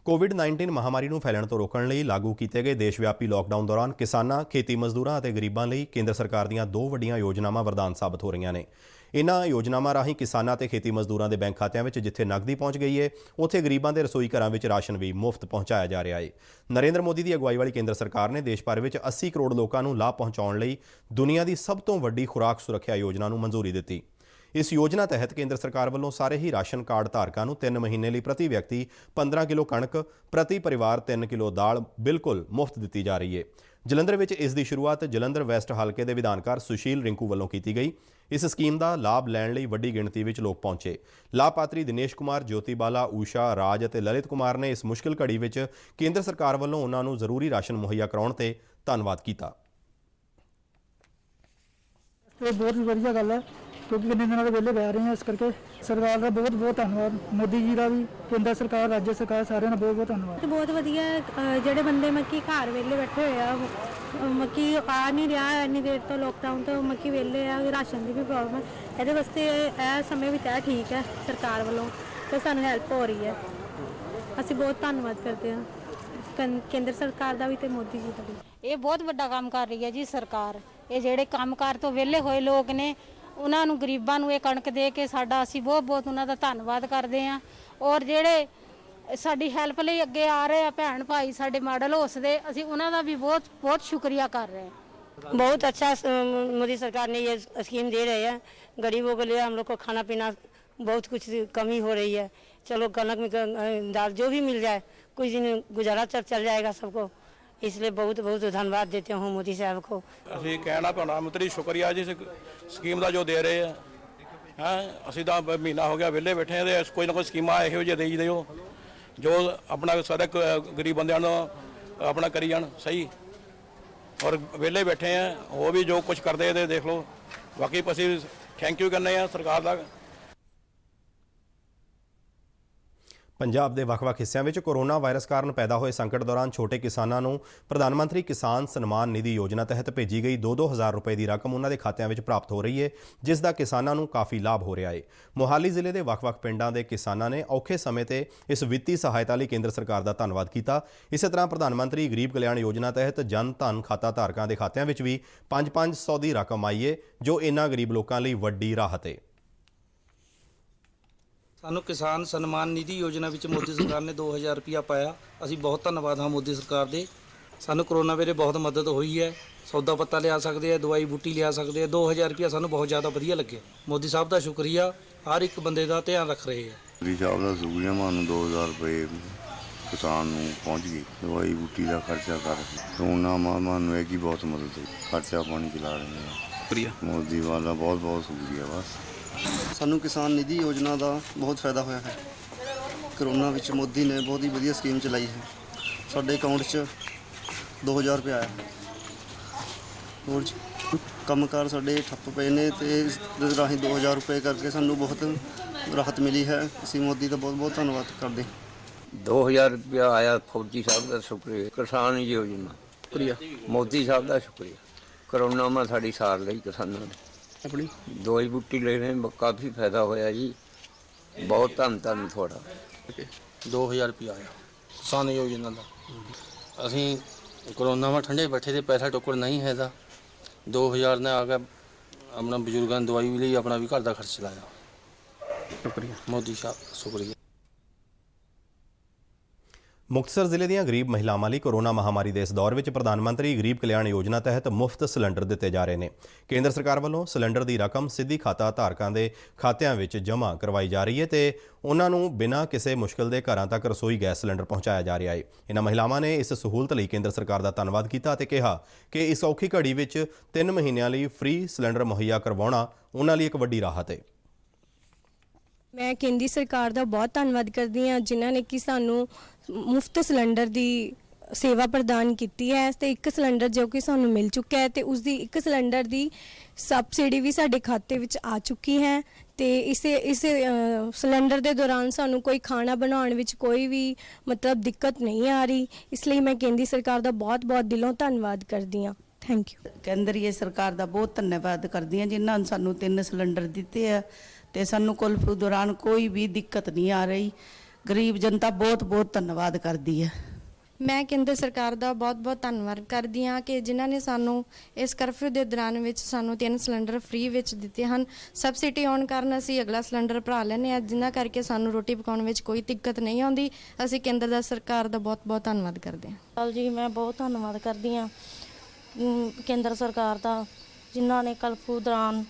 ਕੋਵਿਡ-19 ਮਹਾਮਾਰੀ ਨੂੰ ਫੈਲਣ ਤੋਂ ਰੋਕਣ ਲਈ ਲਾਗੂ ਕੀਤੇ ਗਏ ਦੇਸ਼ ਵਿਆਪੀ ਲਾਕਡਾਊਨ ਦੌਰਾਨ ਕਿਸਾਨਾਂ, ਖੇਤੀ ਮਜ਼ਦੂਰਾਂ ਅਤੇ ਗਰੀਬਾਂ ਲਈ ਕੇਂਦਰ ਸਰਕਾਰ ਦੀਆਂ 2 ਵੱਡੀਆਂ ਯੋਜਨਾਵਾਂ ਵਰਦਾਨ ਸਾਬਤ ਹੋ ਰਹੀਆਂ ਨੇ। ਇਨ੍ਹਾਂ ਯੋਜਨਾਵਾਂ ਰਾਹੀਂ ਕਿਸਾਨਾਂ ਅਤੇ ਖੇਤੀ ਮਜ਼ਦੂਰਾਂ ਦੇ ਬੈਂਕ ਖਾਤਿਆਂ ਵਿੱਚ ਜਿੱਥੇ ਨਕਦੀ ਪਹੁੰਚ ਗਈ ਹੈ, ਉੱਥੇ ਗਰੀਬਾਂ ਦੇ ਰਸੋਈ ਘਰਾਂ ਵਿੱਚ ਰਾਸ਼ਨ ਵੀ ਮੁਫਤ ਪਹੁੰਚਾਇਆ ਜਾ ਰਿਹਾ ਹੈ। ਨਰਿੰਦਰ ਮੋਦੀ ਦੀ ਅਗਵਾਈ ਵਾਲੀ ਕੇਂਦਰ ਸਰਕਾਰ ਨੇ ਦੇਸ਼ ਭਰ ਵਿੱਚ 80 ਕਰੋੜ ਲੋਕਾਂ ਨੂੰ ਲਾਭ ਪਹੁੰਚਾਉਣ ਲਈ ਦੁਨੀਆ ਦੀ ਸਭ ਤੋਂ ਵੱਡੀ ਖੁਰਾਕ ਸੁਰੱਖਿਆ ਯੋਜਨਾ ਨੂੰ ਮਨਜ਼ੂਰੀ ਦਿੱਤੀ। ਇਸ ਯੋਜਨਾ ਤਹਿਤ ਕੇਂਦਰ ਸਰਕਾਰ ਵੱਲੋਂ ਸਾਰੇ ਹੀ ਰਾਸ਼ਨ ਕਾਰਡ ਧਾਰਕਾਂ ਨੂੰ 3 ਮਹੀਨੇ ਲਈ ਪ੍ਰਤੀ ਵਿਅਕਤੀ 15 ਕਿਲੋ ਕਣਕ, ਪ੍ਰਤੀ ਪਰਿਵਾਰ 3 ਕਿਲੋ ਦਾਲ ਬਿਲਕੁਲ ਮੁਫਤ ਦਿੱਤੀ ਜਾ ਰਹੀ ਹੈ। ਜਲੰਧਰ ਵਿੱਚ ਇਸ ਦੀ ਸ਼ੁਰੂਆਤ ਜਲੰਧਰ ਵੈਸਟ ਹਲਕੇ ਦੇ ਵਿਧਾਨਕਾਰ ਸੁਸ਼ੀਲ ਰਿੰਕੂ ਵੱਲੋਂ ਕੀਤੀ ਗਈ। ਇਸ ਸਕੀਮ ਦਾ ਲਾਭ ਲੈਣ ਲਈ ਵੱਡੀ ਗਿਣਤੀ ਵਿੱਚ ਲੋਕ ਪਹੁੰਚੇ। ਲਾਭਪਾਤਰੀ ਦਿਨੇਸ਼ ਕੁਮਾਰ, ਜੋਤੀ ਬਾਲਾ, ਊਸ਼ਾ, ਰਾਜ ਅਤੇ ਲਲਿਤ ਕੁਮਾਰ ਨੇ ਇਸ ਮੁਸ਼ਕਿਲ ਘੜੀ ਵਿੱਚ ਕੇਂਦਰ ਸਰਕਾਰ ਵੱਲੋਂ ਉਹਨਾਂ ਨੂੰ ਜ਼ਰੂਰੀ ਰਾਸ਼ਨ ਮੁਹੱਈਆ ਕਰਾਉਣ ਤੇ ਧੰਨਵਾਦ ਕੀਤਾ। ਬਹੁਤ ਵਧੀਆ ਗੱਲ ਹੈ ਕਿਉਂਕਿ ਕਿੰਨੇ ਦਿਨਾਂ ਤੋਂ ਵਿਹਲੇ ਬਹਿ ਰਹੇ ਹਾਂ, ਇਸ ਕਰਕੇ ਸਰਕਾਰ ਦਾ ਬਹੁਤ ਬਹੁਤ ਧੰਨਵਾਦ। ਮੋਦੀ ਜੀ ਦਾ ਵੀ, ਕੇਂਦਰ ਸਰਕਾਰ, ਰਾਜ ਸਰਕਾਰ, ਸਾਰਿਆਂ ਦਾ ਬਹੁਤ ਬਹੁਤ ਧੰਨਵਾਦ। ਬਹੁਤ ਵਧੀਆ ਜਿਹੜੇ ਬੰਦੇ ਮੱਕੀ ਘਰ ਵਿਹਲੇ ਬੈਠੇ ਹੋਏ ਆ, ਮੱਕੀ ਆ ਨਹੀਂ ਰਿਹਾ ਇੰਨੀ ਦੇਰ ਤੋਂ ਲੋਕਡਾਊਨ ਤੋਂ, ਮੱਕੀ ਵਿਹਲੇ ਆ, ਰਾਸ਼ਨ ਦੀ ਵੀ ਪ੍ਰੋਬਲਮ ਹੈ, ਇਹਦੇ ਵਾਸਤੇ ਇਹ ਸਮੇਂ ਵਿੱਚ ਇਹ ਠੀਕ ਹੈ ਸਰਕਾਰ ਵੱਲੋਂ ਤੇ ਸਾਨੂੰ ਹੈਲਪ ਹੋ ਰਹੀ ਹੈ। ਅਸੀਂ ਬਹੁਤ ਧੰਨਵਾਦ ਕਰਦੇ ਹਾਂ ਕੇਂਦਰ ਸਰਕਾਰ ਦਾ ਵੀ ਤੇ ਮੋਦੀ ਜੀ ਦਾ ਵੀ। ਇਹ ਬਹੁਤ ਵੱਡਾ ਕੰਮ ਕਰ ਰਹੀ ਹੈ ਜੀ ਸਰਕਾਰ। ਇਹ ਜਿਹੜੇ ਕੰਮਕਾਰ ਤੋਂ ਵਿਹਲੇ ਹੋਏ ਲੋਕ ਨੇ, ਉਹਨਾਂ ਨੂੰ ਗਰੀਬਾਂ ਨੂੰ ਇਹ ਕਣਕ ਦੇ ਕੇ ਸਾਡਾ ਅਸੀਂ ਬਹੁਤ ਬਹੁਤ ਉਹਨਾਂ ਦਾ ਧੰਨਵਾਦ ਕਰਦੇ ਹਾਂ। ਔਰ ਜਿਹੜੇ ਸਾਡੀ ਹੈਲਪ ਲਈ ਅੱਗੇ ਆ ਰਹੇ ਆ ਭੈਣ ਭਾਈ ਸਾਡੇ ਮਾਡਲ ਹਾਊਸ ਦੇ, ਅਸੀਂ ਉਹਨਾਂ ਦਾ ਵੀ ਬਹੁਤ ਬਹੁਤ ਸ਼ੁਕਰੀਆ ਕਰ ਰਹੇ हैं। बहुत अच्छा मोदी सरकार ने ये स्कीम दे रहे हैं। गरीबों के लिए हम लोग को खाना पीना बहुत कुछ कमी हो रही है। चलो कनक में दाल जो भी मिल जाए, कुछ दिन गुजारा चल जाएगा सबको, इसलिए बहुत बहुत धन्यवाद देते हूँ मोदी साहब को। ਅਸੀਂ ਕਹਿਣਾ ਪ੍ਰਧਾਨਮੰਤਰੀ ਸ਼ੁਕਰੀਆ ਜੀ ਸਕੀਮ ਦਾ ਜੋ ਦੇ ਰਹੇ ਆ। ਅਸੀਂ ਤਾਂ ਮਹੀਨਾ ਹੋ ਗਿਆ ਵਿਹਲੇ ਬੈਠੇ ਆ ਤੇ ਕੋਈ ਨਾ ਕੋਈ ਸਕੀਮਾਂ ਇਹੋ ਜਿਹੇ ਦੇਈ ਦਿਓ ਜੋ ਆਪਣਾ ਸਾਰੇ ਗਰੀਬ ਬੰਦਿਆਂ ਨੂੰ ਆਪਣਾ ਕਰੀ ਜਾਣ ਸਹੀ। ਔਰ ਵਿਹਲੇ ਬੈਠੇ ਆ, ਉਹ ਵੀ ਜੋ ਕੁਝ ਕਰਦੇ ਤੇ ਦੇਖ ਲਓ। ਬਾਕੀ ਅਸੀਂ ਥੈਂਕ ਯੂ ਕਰਨੇ ਆ ਸਰਕਾਰ ਦਾ। ਪੰਜਾਬ ਦੇ ਵੱਖ-ਵੱਖ ਹਿੱਸਿਆਂ ਵਿੱਚ ਕੋਰੋਨਾ ਵਾਇਰਸ ਕਾਰਨ ਪੈਦਾ ਹੋਏ ਸੰਕਟ ਦੌਰਾਨ ਛੋਟੇ ਕਿਸਾਨਾਂ ਨੂੰ ਪ੍ਰਧਾਨ ਮੰਤਰੀ ਕਿਸਾਨ ਸਨਮਾਨ ਨਿਧੀ ਯੋਜਨਾ ਤਹਿਤ ਭੇਜੀ ਗਈ 2-2 ਹਜ਼ਾਰ ਰੁਪਏ ਦੀ ਰਕਮ ਉਹਨਾਂ ਦੇ ਖਾਤਿਆਂ ਵਿੱਚ ਪ੍ਰਾਪਤ ਹੋ ਰਹੀ ਹੈ, ਜਿਸ ਦਾ ਕਿਸਾਨਾਂ ਨੂੰ ਕਾਫੀ ਲਾਭ ਹੋ ਰਿਹਾ ਹੈ। ਮੋਹਾਲੀ ਜ਼ਿਲ੍ਹੇ ਦੇ ਵੱਖ-ਵੱਖ ਪਿੰਡਾਂ ਦੇ ਕਿਸਾਨਾਂ ਨੇ ਔਖੇ ਸਮੇਂ ਤੇ ਇਸ ਵਿੱਤੀ ਸਹਾਇਤਾ ਲਈ ਕੇਂਦਰ ਸਰਕਾਰ ਦਾ ਧੰਨਵਾਦ ਕੀਤਾ। ਇਸੇ ਤਰ੍ਹਾਂ ਪ੍ਰਧਾਨ ਮੰਤਰੀ ਗਰੀਬ ਕਲਿਆਣ ਯੋਜਨਾ ਤਹਿਤ ਜਨ ਧਨ ਖਾਤਾ ਧਾਰਕਾਂ ਦੇ ਖਾਤਿਆਂ ਵਿੱਚ ਵੀ 5-500 ਦੀ ਰਕਮ ਆਈ ਹੈ, ਜੋ ਇਹਨਾਂ ਗਰੀਬ ਲੋਕਾਂ ਲਈ ਵੱਡੀ ਰਾਹਤ ਹੈ। ਸਾਨੂੰ ਕਿਸਾਨ ਸਨਮਾਨ ਨਿਧੀ ਯੋਜਨਾ ਵਿੱਚ ਮੋਦੀ ਸਰਕਾਰ ਨੇ 2000 ਰੁਪਇਆ ਪਾਇਆ। ਅਸੀਂ ਬਹੁਤ ਧੰਨਵਾਦ ਹਾਂ ਮੋਦੀ ਸਰਕਾਰ ਦੇ। ਸਾਨੂੰ ਕਰੋਨਾ ਵੇਲੇ ਬਹੁਤ ਮਦਦ ਹੋਈ ਹੈ। ਸੌਦਾ ਪੱਤਾ ਲਿਆ ਸਕਦੇ ਆ, ਦਵਾਈ ਬੂਟੀ ਲਿਆ ਸਕਦੇ ਆ। 2000 ਰੁਪਇਆ ਸਾਨੂੰ ਬਹੁਤ ਜ਼ਿਆਦਾ ਵਧੀਆ ਲੱਗਿਆ। ਮੋਦੀ ਸਾਹਿਬ ਦਾ ਸ਼ੁਕਰੀਆ, ਹਰ ਇੱਕ ਬੰਦੇ ਦਾ ਧਿਆਨ ਰੱਖ ਰਹੇ ਆ। ਮੋਦੀ ਸਾਹਿਬ ਦਾ ਸ਼ੁਕਰੀਆ, ਸਾਨੂੰ 2000 ਰੁਪਏ ਕਿਸਾਨ ਨੂੰ ਪਹੁੰਚ ਗਈ। ਦਵਾਈ ਬੂਟੀ ਦਾ ਖਰਚਾ ਕਰ ਕਰੋਨਾ ਮਹਾਮਾਰੀ ਨੂੰ ਇਹ ਕੀ ਬਹੁਤ ਮਦਦ ਹੋਈ। ਖਰਚਾ ਪਾਣੀ ਚਲਾ ਰਹੇ ਹਾਂ। ਸ਼ੁਕਰੀਆ ਮੋਦੀ ਵਾਲਾ ਬਹੁਤ ਬਹੁਤ ਸ਼ੁਕਰੀਆ। ਬਸ ਸਾਨੂੰ ਕਿਸਾਨ ਨਿਧੀ ਯੋਜਨਾ ਦਾ ਬਹੁਤ ਫਾਇਦਾ ਹੋਇਆ ਹੈ। ਕਰੋਨਾ ਵਿੱਚ ਮੋਦੀ ਨੇ ਬਹੁਤ ਹੀ ਵਧੀਆ ਸਕੀਮ ਚਲਾਈ ਹੈ। ਸਾਡੇ ਅਕਾਊਂਟ 'ਚ 2000 ਰੁਪਏ ਆਇਆ। ਹੋਰ ਕੰਮਕਾਰ ਸਾਡੇ ਠੱਪ ਪਏ ਨੇ ਤੇ ਇਸ ਦੇ ਰਾਹੀਂ 2000 ਰੁਪਏ ਕਰਕੇ ਸਾਨੂੰ ਬਹੁਤ ਰਾਹਤ ਮਿਲੀ ਹੈ। ਅਸੀਂ ਮੋਦੀ ਦਾ ਬਹੁਤ ਬਹੁਤ ਧੰਨਵਾਦ ਕਰਦੇ ਹਾਂ। 2000 ਰੁਪਇਆ ਆਇਆ। ਫੌਜੀ ਸਾਹਿਬ ਦਾ ਸ਼ੁਕਰੀਆ। ਕਿਸਾਨ ਯੋਜਨਾ ਸ਼ੁਕਰੀਆ। ਮੋਦੀ ਸਾਹਿਬ ਦਾ ਸ਼ੁਕਰੀਆ। ਕਰੋਨਾ में ਸਾਡੀ ਸਾਰ ਲਈ ਕਿਸਾਨਾਂ ਨੇ ਆਪਣੀ ਦਵਾਈ ਬੂਟੀ ਲੈਣੇ ਕਾਫੀ ਫਾਇਦਾ ਹੋਇਆ ਜੀ। ਬਹੁਤ ਧੰਨ ਤੁਹਾਡਾ। 2000 ਰੁਪਇਆ ਆਇਆ ਕਿਸਾਨ ਯੋਜਨਾ ਦਾ। ਅਸੀਂ ਕਰੋਨਾ में ਠੰਡੇ ਬੈਠੇ ਤੇ ਪੈਸਾ ਟੋਕਰ ਨਹੀਂ ਹੈਗਾ। 2000 ਨੇ ਆ ਕੇ ਆਪਣਾ ਬਜ਼ੁਰਗਾਂ ਦੀ ਦਵਾਈ ਵੀ ਲਈ, ਆਪਣਾ ਵੀ ਘਰ ਦਾ ਖਰਚ ਚਲਾਇਆ। ਸ਼ੁਕਰੀਆ ਮੋਦੀ ਸਾਹਿਬ ਦਾ ਸ਼ੁਕਰੀਆ। ਮੁਕਤਸਰ ਜ਼ਿਲ੍ਹੇ ਦੀਆਂ ਗਰੀਬ ਮਹਿਲਾਵਾਂ ਲਈ ਕੋਰੋਨਾ ਮਹਾਮਾਰੀ ਦੇ ਇਸ ਦੌਰ ਵਿੱਚ ਪ੍ਰਧਾਨ ਮੰਤਰੀ ਗਰੀਬ ਕਲਿਆਣ ਯੋਜਨਾ ਤਹਿਤ ਮੁਫਤ ਸਿਲੰਡਰ ਦਿੱਤੇ ਜਾ ਰਹੇ ਨੇ। ਕੇਂਦਰ ਸਰਕਾਰ ਵੱਲੋਂ ਸਿਲੰਡਰ ਦੀ ਰਕਮ ਸਿੱਧੀ ਖਾਤਾ ਧਾਰਕਾਂ ਦੇ ਖਾਤਿਆਂ ਵਿੱਚ ਜਮ੍ਹਾਂ ਕਰਵਾਈ ਜਾ ਰਹੀ ਹੈ ਤੇ ਉਹਨਾਂ ਨੂੰ ਬਿਨਾਂ ਕਿਸੇ ਮੁਸ਼ਕਲ ਦੇ ਘਰਾਂ ਤੱਕ ਰਸੋਈ ਗੈਸ ਸਿਲੰਡਰ ਪਹੁੰਚਾਇਆ ਜਾ ਰਿਹਾ ਹੈ। ਇਹਨਾਂ ਮਹਿਲਾਵਾਂ ਨੇ ਇਸ ਸਹੂਲਤ ਲਈ ਕੇਂਦਰ ਸਰਕਾਰ ਦਾ ਧੰਨਵਾਦ ਕੀਤਾ ਅਤੇ ਕਿਹਾ ਕਿ ਇਸ ਔਖੀ ਘੜੀ ਵਿੱਚ 3 ਮਹੀਨਿਆਂ ਲਈ ਫ੍ਰੀ ਸਿਲੰਡਰ ਮੁਹੱਈਆ ਕਰਵਾਉਣਾ ਉਹਨਾਂ ਲਈ ਇੱਕ ਵੱਡੀ ਰਾਹਤ ਹੈ। ਮੈਂ ਕੇਂਦਰ ਸਰਕਾਰ ਦਾ ਬਹੁਤ ਧੰਨਵਾਦ ਕਰਦੀ ਹਾਂ, ਜਿਨ੍ਹਾਂ ਨੇ ਕਿ ਸਾਨੂੰ ਮੁਫਤ ਸਿਲੰਡਰ ਦੀ ਸੇਵਾ ਪ੍ਰਦਾਨ ਕੀਤੀ ਹੈ ਤੇ ਇੱਕ ਸਿਲੰਡਰ ਜੋ ਕਿ ਸਾਨੂੰ ਮਿਲ ਚੁੱਕਾ ਹੈ ਤੇ ਉਸ ਦੀ ਇੱਕ ਸਿਲੰਡਰ ਦੀ ਸਬਸਿਡੀ ਵੀ ਸਾਡੇ ਖਾਤੇ ਵਿੱਚ ਆ ਚੁੱਕੀ ਹੈ ਤੇ ਇਸ ਸਿਲੰਡਰ ਦੇ ਦੌਰਾਨ ਸਾਨੂੰ ਕੋਈ ਖਾਣਾ ਬਣਾਉਣ ਵਿੱਚ ਕੋਈ ਵੀ ਮਤਲਬ ਦਿੱਕਤ ਨਹੀਂ ਆ ਰਹੀ। ਇਸ ਲਈ ਮੈਂ ਕੇਂਦਰ ਸਰਕਾਰ ਦਾ ਬਹੁਤ ਦਿਲੋਂ ਧੰਨਵਾਦ ਕਰਦੀ ਹਾਂ। Thank you. ਕੇਂਦਰੀ ਸਰਕਾਰ ਦਾ ਬਹੁਤ ਧੰਨਵਾਦ ਕਰਦੀ ਹਾਂ, ਜਿਨ੍ਹਾਂ ਨੇ ਸਾਨੂੰ 3 ਸਿਲੰਡਰ ਦਿੱਤੇ ਆ ਤੇ ਸਾਨੂੰ ਕੁਲਫੂ ਦੌਰਾਨ ਕੋਈ ਵੀ ਦਿੱਕਤ ਨਹੀਂ ਆ ਰਹੀ। ਗਰੀਬ ਜਨਤਾ ਬਹੁਤ ਧੰਨਵਾਦ ਕਰਦੀ ਹੈ। ਮੈਂ ਕੇਂਦਰ ਸਰਕਾਰ ਦਾ ਬਹੁਤ ਧੰਨਵਾਦ ਕਰਦੀ ਹਾਂ ਕਿ ਜਿਨ੍ਹਾਂ ਨੇ ਸਾਨੂੰ ਇਸ ਕਰਫਿਊ ਦੇ ਦੌਰਾਨ ਵਿੱਚ ਸਾਨੂੰ 3 ਸਿਲੰਡਰ ਫ੍ਰੀ ਵਿੱਚ ਦਿੱਤੇ ਹਨ। ਸਬਸਿਡੀ ਆਉਣ ਕਾਰਨ ਅਸੀਂ ਅਗਲਾ ਸਿਲੰਡਰ ਭਰਾ ਲੈਂਦੇ ਹਾਂ, ਜਿਨ੍ਹਾਂ ਕਰਕੇ ਸਾਨੂੰ ਰੋਟੀ ਪਕਾਉਣ ਵਿੱਚ ਕੋਈ ਦਿੱਕਤ ਨਹੀਂ ਆਉਂਦੀ। ਅਸੀਂ ਕੇਂਦਰ ਸਰਕਾਰ ਦਾ ਬਹੁਤ ਧੰਨਵਾਦ ਕਰਦੇ ਹਾਂ। ਜੀ ਮੈਂ ਬਹੁਤ ਧੰਨਵਾਦ ਕਰਦੀ ਹਾਂ ਕੇਂਦਰ ਸਰਕਾਰ ਦਾ, ਜਿਨ੍ਹਾਂ ਨੇ ਕਰਫਿਊ ਦੌਰਾਨ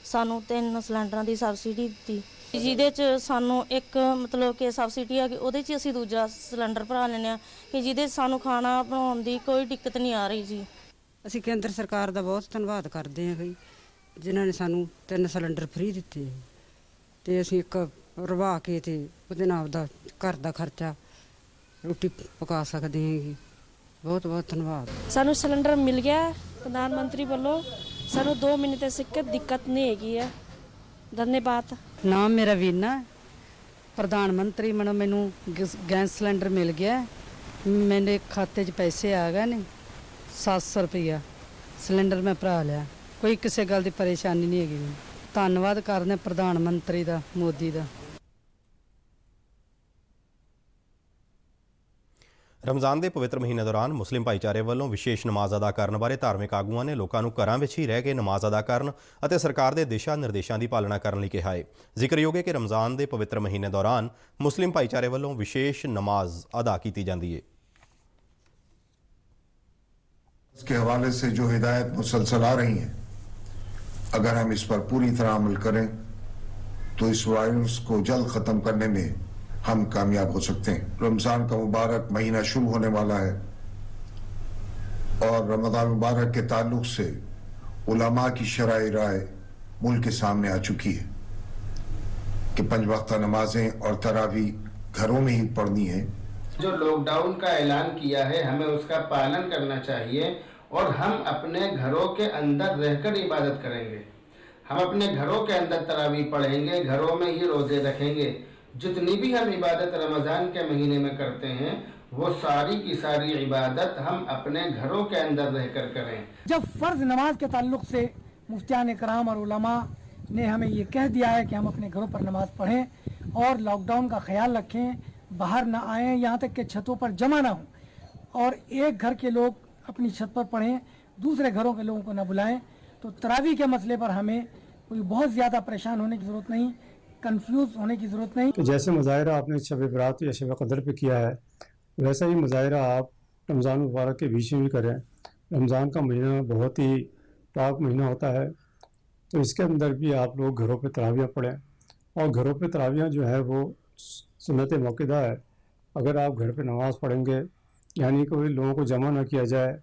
ਸਾਨੂੰ 3 ਸਿਲੰਡਰਾਂ ਦੀ ਸਬਸਿਡੀ ਦਿੱਤੀ, ਜਿਹਦੇ 'ਚ ਸਾਨੂੰ ਇੱਕ ਮਤਲਬ ਕਿ ਸਬਸਿਡੀ ਆ ਕਿ ਉਹਦੇ 'ਚ ਅਸੀਂ ਦੂਜਾ ਸਿਲੰਡਰ ਭਰਾ ਲੈਂਦੇ ਹਾਂ ਕਿ ਜਿਹਦੇ 'ਚ ਸਾਨੂੰ ਖਾਣਾ ਬਣਾਉਣ ਦੀ ਕੋਈ ਦਿੱਕਤ ਨਹੀਂ ਆ ਰਹੀ ਜੀ। ਅਸੀਂ ਕੇਂਦਰ ਸਰਕਾਰ ਦਾ ਬਹੁਤ ਧੰਨਵਾਦ ਕਰਦੇ ਹਾਂ ਬਈ, ਜਿਨ੍ਹਾਂ ਨੇ ਸਾਨੂੰ 3 ਸਿਲੰਡਰ ਫ੍ਰੀ ਦਿੱਤੇ ਤੇ ਅਸੀਂ ਇੱਕ ਰਵਾ ਕੇ ਤੇ ਉਹਦੇ ਨਾਲ ਦਾ ਘਰ ਦਾ ਖਰਚਾ ਰੋਟੀ ਪਕਾ ਸਕਦੇ ਹਾਂ। ਬਹੁਤ ਧੰਨਵਾਦ। ਸਾਨੂੰ ਸਿਲੰਡਰ ਮਿਲ ਗਿਆ ਪ੍ਰਧਾਨ ਮੰਤਰੀ ਵੱਲੋਂ। ਸਾਨੂੰ 2 ਮਹੀਨੇ ਤੱਕ ਸਿੱਕਤ ਦਿੱਕਤ ਨਹੀਂ ਹੈਗੀ ਹੈ। ਧੰਨਵਾਦ। ਨਾਮ ਮੇਰਾ ਵੀਨਾ। ਪ੍ਰਧਾਨ ਮੰਤਰੀ ਮੈਨੂੰ ਗੈਸ ਸਿਲੰਡਰ ਮਿਲ ਗਿਆ। ਮੇਰੇ ਖਾਤੇ 'ਚ ਪੈਸੇ ਆ ਗਏ ਨੇ 700 ਰੁਪਇਆ। ਸਿਲੰਡਰ ਮੈਂ ਭਰਾ ਲਿਆ। ਕੋਈ ਕਿਸੇ ਗੱਲ ਦੀ ਪਰੇਸ਼ਾਨੀ ਨਹੀਂ ਹੈਗੀ। ਧੰਨਵਾਦ ਕਰਦੇ ਪ੍ਰਧਾਨ ਮੰਤਰੀ ਦਾ, ਮੋਦੀ ਦਾ। ਰਮਜ਼ਾਨ ਦੇ ਪਵਿੱਤਰ ਮਹੀਨੇ ਦੌਰਾਨ ਮੁਸਲਿਮ ਭਾਈਚਾਰੇ ਵੱਲੋਂ ਵਿਸ਼ੇਸ਼ ਨਮਾਜ਼ ਅਦਾ ਕਰਨ ਬਾਰੇ ਧਾਰਮਿਕ ਆਗੂਆਂ ਨੇ ਲੋਕਾਂ ਨੂੰ ਘਰਾਂ ਵਿੱਚ ਹੀ ਰਹਿ ਕੇ ਨਮਾਜ਼ ਅਦਾ ਕਰਨ ਅਤੇ ਸਰਕਾਰ ਦੇ ਦਿਸ਼ਾ ਨਿਰਦੇਸ਼ਾਂ ਦੀ ਪਾਲਣਾ ਕਰਨ ਲਈ ਕਿਹਾ ਹੈ। ਜ਼ਿਕਰਯੋਗ ਹੈ ਕਿ ਰਮਜ਼ਾਨ ਦੇ ਪਵਿੱਤਰ ਮਹੀਨੇ ਦੌਰਾਨ ਮੁਸਲਿਮ ਭਾਈਚਾਰੇ ਵੱਲੋਂ ਵਿਸ਼ੇਸ਼ ਨਮਾਜ਼ ਅਦਾ ਕੀਤੀ ਜਾਂਦੀ ਹੈ। इसके हवाले से जो हिदायत मुसलसल आ रही हैं, अगर हम इस पर पूरी तरह अमल करें तो इस वायरस को जल्द खत्म करने में हम कामयाब हो सकते हैं। रमजान का मुबारक महीना शुरू होने वाला है और रमजान मुबारक के ताल्लुक से उलमा की शरई राय मुल्क के सामने आ चुकी है कि 5 वक्ता नमाजें और तरावी घरों में ही पढ़नी है। जो लॉकडाउन का ऐलान किया है हमें उसका पालन करना चाहिए और हम अपने घरों के अंदर रहकर इबादत करेंगे। हम अपने घरों के अंदर तरावी पढ़ेंगे, घरों में ही रोजे रखेंगे। जितनी भी हम इबादत रमज़ान के महीने में करते हैं वो सारी की सारी इबादत हम अपने घरों के अंदर रहकर करें। जब फ़र्ज नमाज के ताल्लुक़ से मुफ्तियान कराम और उलमा ने हमें ये कह दिया है कि हम अपने घरों पर नमाज पढ़ें और लॉकडाउन का ख्याल रखें, बाहर ना आएँ, यहाँ तक कि छतों पर जमा ना हों और एक घर के लोग अपनी छत पर पढ़ें, दूसरे घरों के लोगों को ना बुलाएं, तो तरावी के मसले पर हमें कोई बहुत ज़्यादा परेशान होने की ज़रूरत नहीं, कंफ्यूज होने की ज़रूरत नहीं। तो जैसे मुजाहिरा आपने शब बरात या शब कदर पे किया है, वैसा ही मुजाहिरा आप रमज़ान मुबारक के बीच में भी करें। रमज़ान का महीना बहुत ही पाक महीना होता है, तो इसके अंदर भी आप लोग घरों पे तरावियाँ पढ़ें और घरों पे तरावियाँ जो है वो सुन्नत मौक़िदा है। अगर आप घर पे नमाज़ पढ़ेंगे, यानी कोई लोगों को जमा ना किया जाए।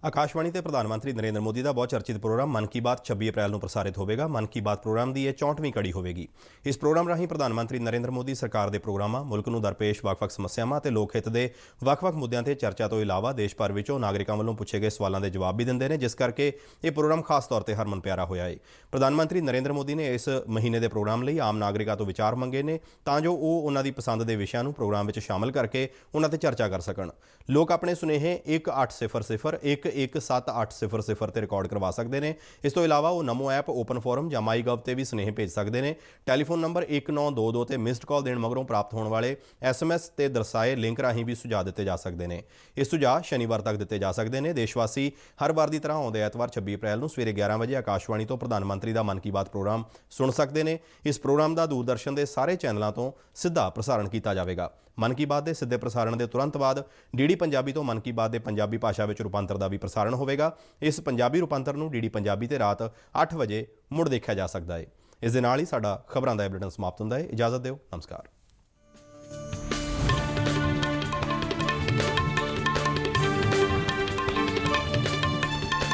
ਆਕਾਸ਼ਵਾਣੀ ਤੇ ਪ੍ਰਧਾਨ ਮੰਤਰੀ ਨਰਿੰਦਰ ਮੋਦੀ ਦਾ ਬਹੁਤ ਚਰਚਿਤ ਪ੍ਰੋਗਰਾਮ ਮਨ ਕੀ ਬਾਤ 26 ਅਪ੍ਰੈਲ ਨੂੰ ਪ੍ਰਸਾਰਿਤ ਹੋਵੇਗਾ। ਮਨ ਕੀ ਬਾਤ ਪ੍ਰੋਗਰਾਮ ਦੀ ਇਹ 64ਵੀਂ ਕੜੀ ਹੋਵੇਗੀ। ਇਸ ਪ੍ਰੋਗਰਾਮ ਰਾਹੀਂ ਪ੍ਰਧਾਨ ਮੰਤਰੀ ਨਰਿੰਦਰ ਮੋਦੀ ਸਰਕਾਰ ਦੇ ਪ੍ਰੋਗਰਾਮਾਂ, ਮੁਲਕ ਨੂੰ ਦਰਪੇਸ਼ ਵੱਖ-ਵੱਖ ਸਮੱਸਿਆਵਾਂ ਤੇ ਲੋਕ ਹਿੱਤ ਦੇ ਵੱਖ-ਵੱਖ ਮੁੱਦਿਆਂ ਤੇ ਚਰਚਾ ਤੋਂ ਇਲਾਵਾ ਦੇਸ਼ ਭਰ ਵਿੱਚੋਂ ਨਾਗਰਿਕਾਂ ਵੱਲੋਂ ਪੁੱਛੇ ਗਏ ਸਵਾਲਾਂ ਦੇ ਜਵਾਬ ਵੀ ਦਿੰਦੇ ਨੇ, ਜਿਸ ਕਰਕੇ ਇਹ ਪ੍ਰੋਗਰਾਮ ਖਾਸ ਤੌਰ ਤੇ ਹਰਮਨ ਪਿਆਰਾ ਹੋਇਆ ਹੈ। ਪ੍ਰਧਾਨ ਮੰਤਰੀ ਨਰਿੰਦਰ ਮੋਦੀ ਨੇ ਇਸ ਮਹੀਨੇ ਦੇ ਪ੍ਰੋਗਰਾਮ ਲਈ ਆਮ ਨਾਗਰਿਕਾਂ ਤੋਂ ਵਿਚਾਰ ਮੰਗੇ ਨੇ ਤਾਂ ਜੋ ਉਹ ਉਹਨਾਂ ਦੀ ਪਸੰਦ ਦੇ ਵਿਸ਼ਿਆਂ ਨੂੰ ਪ੍ਰੋਗਰਾਮ ਵਿੱਚ ਸ਼ਾਮਲ ਕਰਕੇ ਉਹਨਾਂ ਤੇ ਚਰਚਾ ਕਰ ਸਕਣ। ਲੋਕ ਆਪਣੇ ਸੁਨੇਹੇ 1800-117800 ਤੇ ਰਿਕਾਰਡ ਕਰਵਾ ਸਕਦੇ ਨੇ। ਇਸ ਤੋਂ ਇਲਾਵਾ ਉਹ ਨਮੋ ਐਪ, ਓਪਨ ਫੋਰਮ ਜਾਂ ਮਾਈ ਗਵ ਤੇ ਵੀ ਸੁਨੇਹੇ ਭੇਜ ਸਕਦੇ ਨੇ। ਟੈਲੀਫੋਨ ਨੰਬਰ 1922 ਤੇ ਮਿਸਡ ਕਾਲ ਦੇਣ ਮਗਰੋਂ ਪ੍ਰਾਪਤ ਹੋਣ ਵਾਲੇ SMS ਤੇ ਦਰਸਾਏ ਲਿੰਕ ਰਾਹੀਂ ਵੀ ਸੁਝਾਅ ਦਿੱਤੇ ਜਾ ਸਕਦੇ ਨੇ। ਇਹ ਸੁਝਾਅ ਸ਼ਨੀਵਾਰ ਤੱਕ ਦਿੱਤੇ ਜਾ ਸਕਦੇ ਨੇ। ਦੇਸ਼ਵਾਸੀ ਹਰ ਵਾਰ ਦੀ ਤਰ੍ਹਾਂ ਆਉਂਦੇ ਐਤਵਾਰ 26 ਅਪ੍ਰੈਲ ਨੂੰ ਸਵੇਰੇ 11 ਵਜੇ ਆਕਾਸ਼ਵਾਣੀ ਤੋਂ ਪ੍ਰਧਾਨ ਮੰਤਰੀ ਦਾ ਮਨ ਕੀ ਬਾਤ ਪ੍ਰੋਗਰਾਮ ਸੁਣ ਸਕਦੇ ਨੇ। ਇਸ ਪ੍ਰੋਗਰਾਮ ਦਾ ਦੂਰਦਰਸ਼ਨ ਦੇ ਸਾਰੇ ਚੈਨਲਾਂ ਤੋਂ ਸਿੱਧਾ ਪ੍ਰਸਾਰਣ ਕੀਤਾ ਜਾਵੇਗਾ। ਮਨ ਕੀ ਬਾਤ ਦੇ ਸਿੱਧੇ ਪ੍ਰਸਾਰਣ ਦੇ ਤੁਰੰਤ ਬਾਅਦ ਡੀਡੀ ਪੰਜਾਬੀ ਤੋਂ ਮਨ ਕੀ ਬਾਤ ਦੇ ਪੰਜਾਬੀ ਭਾਸ਼ਾ ਵਿੱਚ ਰੂਪਾਂਤਰ ਦਾ ਵੀ ਪ੍ਰਸਾਰਣ ਹੋਵੇਗਾ। ਇਸ ਪੰਜਾਬੀ ਰੂਪਾਂਤਰ ਨੂੰ ਡੀਡੀ ਪੰਜਾਬੀ ਤੇ ਰਾਤ 8 ਵਜੇ ਮੁੜ ਦੇਖਿਆ ਜਾ ਸਕਦਾ ਹੈ। ਇਸ ਦੇ ਨਾਲ ਹੀ ਸਾਡਾ ਖਬਰਾਂ ਦਾ ਬੁਲੇਟਿਨ ਸਮਾਪਤ ਹੁੰਦਾ ਹੈ। ਇਜਾਜ਼ਤ ਦਿਓ। ਨਮਸਕਾਰ।